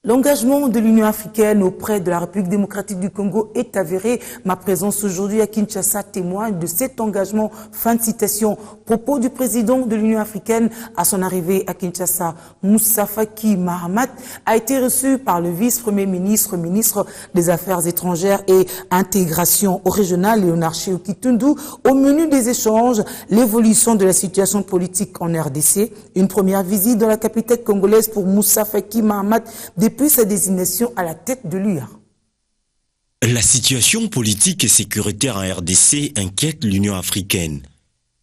L'engagement de l'Union africaine auprès de la République démocratique du Congo est avéré. Ma présence aujourd'hui à Kinshasa témoigne de cet engagement. Fin de citation. Propos du président de l'Union africaine à son arrivée à Kinshasa. Moussa Faki Mahamat a été reçu par le vice-premier ministre, ministre des Affaires étrangères et intégration au régional, Léonard Chéoki Tundu. Au menu des échanges, l'évolution de la situation politique en RDC. Une première visite dans la capitale congolaise pour Moussa Faki Mahamat depuis sa désignation à la tête de l'UA. La situation politique et sécuritaire en RDC inquiète l'Union africaine.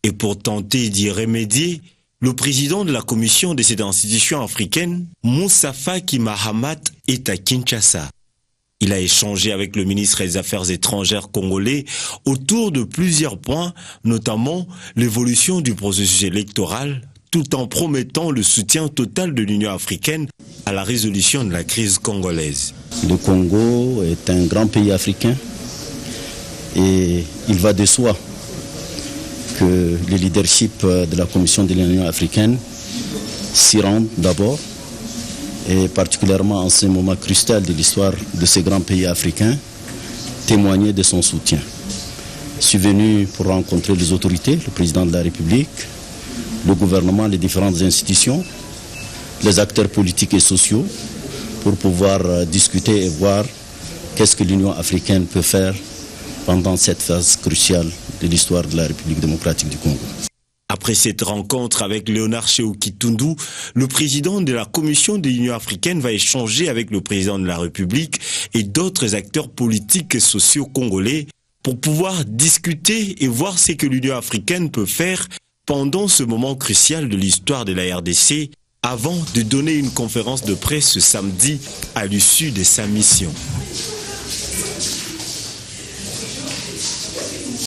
Et pour tenter d'y remédier, le président de la commission de cette institution africaine, Moussa Faki Mahamat, est à Kinshasa. Il a échangé avec le ministre des Affaires étrangères congolais autour de plusieurs points, notamment l'évolution du processus électoral, tout en promettant le soutien total de l'Union africaine à la résolution de la crise congolaise. Le Congo est un grand pays africain et il va de soi que le leadership de la Commission de l'Union africaine s'y rende d'abord, et particulièrement en ce moment crucial de l'histoire de ce grand pays africain, témoigner de son soutien. Je suis venu pour rencontrer les autorités, le président de la République, le gouvernement, les différentes institutions, les acteurs politiques et sociaux, pour pouvoir discuter et voir qu'est-ce que l'Union africaine peut faire pendant cette phase cruciale de l'histoire de la République démocratique du Congo. Après cette rencontre avec Léonard Chéoki Tundu, le président de la Commission de l'Union africaine va échanger avec le président de la République et d'autres acteurs politiques et sociaux congolais pour pouvoir discuter et voir ce que l'Union africaine peut faire pendant ce moment crucial de l'histoire de la RDC, avant de donner une conférence de presse ce samedi à l'issue de sa mission.